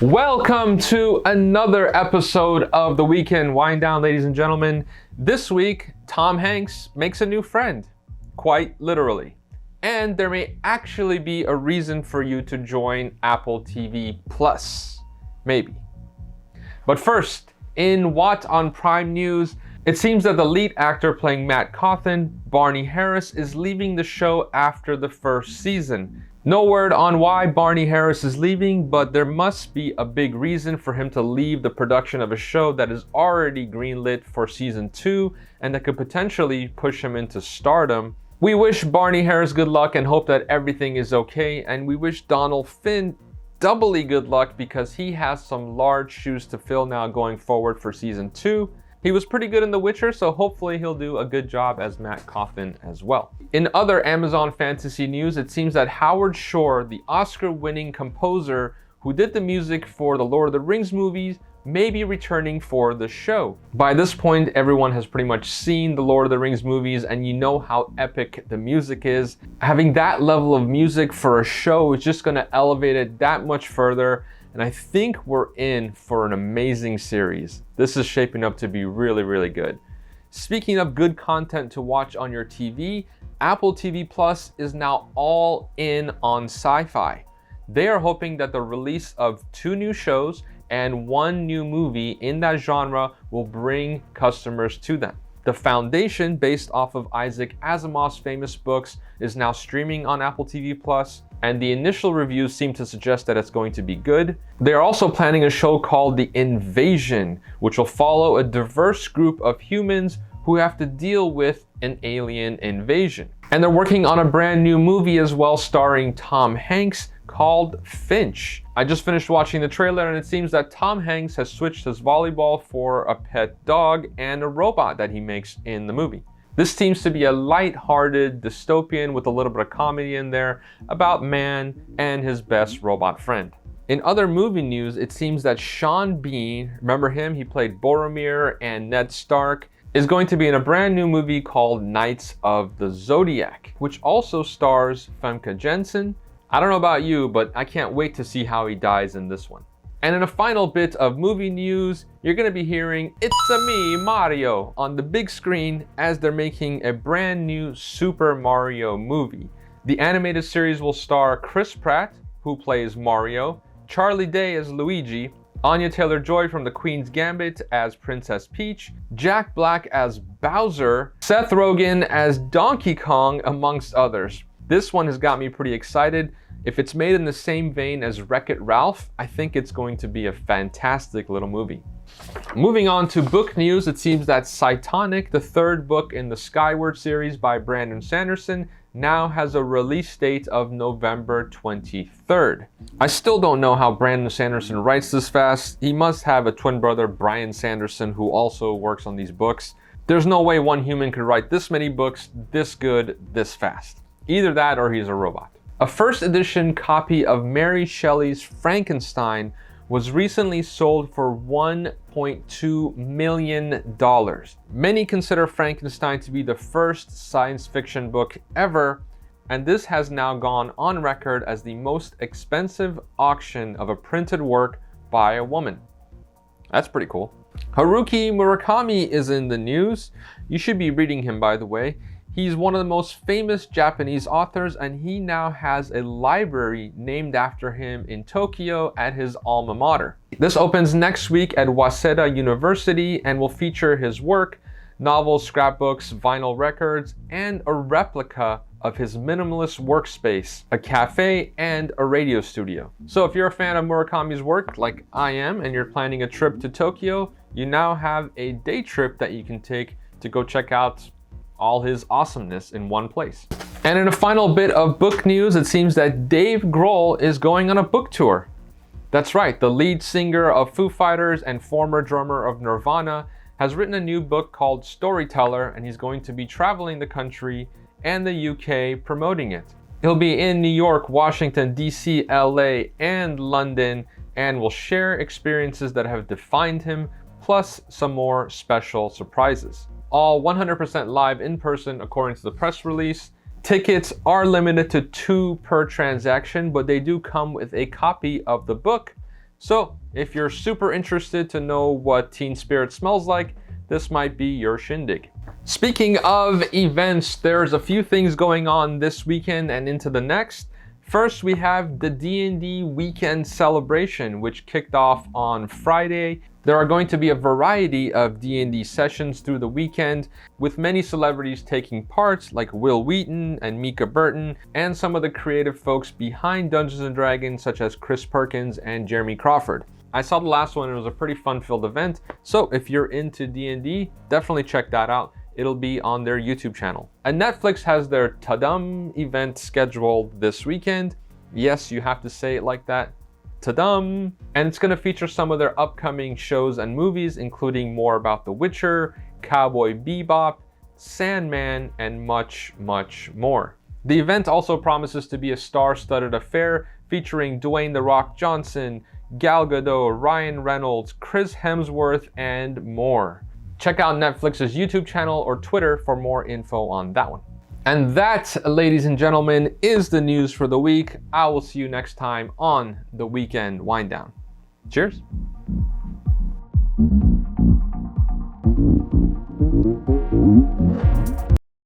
Welcome to another episode of the Weekend Wind Down, ladies and gentlemen. This week, Tom Hanks makes a new friend, quite literally. And there may actually be a reason for you to join Apple TV Plus. Maybe. But first, in WoT on Prime News, it seems that the lead actor playing Matt Cawthon, Barney Harris, is leaving the show after the first season. No word on why Barney Harris is leaving, but there must be a big reason for him to leave the production of a show that is already greenlit for season 2 and that could potentially push him into stardom. We wish Barney Harris good luck and hope that everything is okay, and we wish Donald Finn doubly good luck because he has some large shoes to fill now going forward for season 2. He was pretty good in The Witcher, so hopefully he'll do a good job as Matt Cawthon as well. In other Amazon fantasy news, it seems that Howard Shore, the Oscar-winning composer who did the music for the Lord of the Rings movies, may be returning for the show. By this point, everyone has pretty much seen the Lord of the Rings movies and you know how epic the music is. Having that level of music for a show is just going to elevate it that much further. And I think we're in for an amazing series. This is shaping up to be really, really good. Speaking of good content to watch on your TV, Apple TV Plus is now all in on sci-fi. They are hoping that the release of 2 new shows and 1 new movie in that genre will bring customers to them. The Foundation, based off of Isaac Asimov's famous books, is now streaming on Apple TV Plus, and the initial reviews seem to suggest that it's going to be good. They are also planning a show called The Invasion, which will follow a diverse group of humans who have to deal with an alien invasion. And they're working on a brand new movie as well starring Tom Hanks called Finch. I just finished watching the trailer and it seems that Tom Hanks has switched his volleyball for a pet dog and a robot that he makes in the movie. This seems to be a light-hearted dystopian with a little bit of comedy in there about man and his best robot friend. In other movie news, it seems that Sean Bean, remember him? He played Boromir and Ned Stark, is going to be in a brand new movie called Knights of the Zodiac, which also stars Famke Janssen. I don't know about you, but I can't wait to see how he dies in this one. And in a final bit of movie news, you're gonna be hearing It's-a-me, Mario on the big screen as they're making a brand new Super Mario movie. The animated series will star Chris Pratt, who plays Mario, Charlie Day as Luigi, Anya Taylor-Joy from The Queen's Gambit as Princess Peach, Jack Black as Bowser, Seth Rogen as Donkey Kong, amongst others. This one has got me pretty excited. If it's made in the same vein as Wreck-It Ralph, I think it's going to be a fantastic little movie. Moving on to book news, it seems that Cytonic, the 3rd book in the Skyward series by Brandon Sanderson, now has a release date of November 23rd. I still don't know how Brandon Sanderson writes this fast. He must have a twin brother, Brian Sanderson, who also works on these books. There's no way one human could write this many books, this good, this fast. Either that or he's a robot. A first edition copy of Mary Shelley's Frankenstein was recently sold for $1.2 million. Many consider Frankenstein to be the first science fiction book ever, and this has now gone on record as the most expensive auction of a printed work by a woman. That's pretty cool. Haruki Murakami is in the news. You should be reading him, by the way. He's one of the most famous Japanese authors, and he now has a library named after him in Tokyo at his alma mater. This opens next week at Waseda University and will feature his work, novels, scrapbooks, vinyl records, and a replica of his minimalist workspace, a cafe, and a radio studio. So if you're a fan of Murakami's work, like I am, and you're planning a trip to Tokyo, you now have a day trip that you can take to go check out all his awesomeness in one place. And in a final bit of book news, it seems that Dave Grohl is going on a book tour. That's right, the lead singer of Foo Fighters and former drummer of Nirvana has written a new book called Storyteller, and he's going to be traveling the country and the UK promoting it. He'll be in New York, Washington, DC, LA, and London, and will share experiences that have defined him, plus some more special surprises. All 100% live in person according to the press release. Tickets are limited to 2 per transaction, but they do come with a copy of the book. So if you're super interested to know what teen spirit smells like, this might be your shindig. Speaking of events, there's a few things going on this weekend and into the next. First, we have the D&D Weekend Celebration, which kicked off on Friday. There are going to be a variety of D&D sessions through the weekend, with many celebrities taking part, like Wil Wheaton and Mika Burton, and some of the creative folks behind Dungeons & Dragons, such as Chris Perkins and Jeremy Crawford. I saw the last one, and it was a pretty fun-filled event, so if you're into D&D, definitely check that out. It'll be on their YouTube channel. And Netflix has their Tudum event scheduled this weekend. Yes, you have to say it like that. Tudum. And it's going to feature some of their upcoming shows and movies, including more about The Witcher, Cowboy Bebop, Sandman, and much, much more. The event also promises to be a star-studded affair featuring Dwayne "The Rock" Johnson, Gal Gadot, Ryan Reynolds, Chris Hemsworth, and more. Check out Netflix's YouTube channel or Twitter for more info on that one. And that, ladies and gentlemen, is the news for the week. I will see you next time on the Weekend Wind Down. Cheers.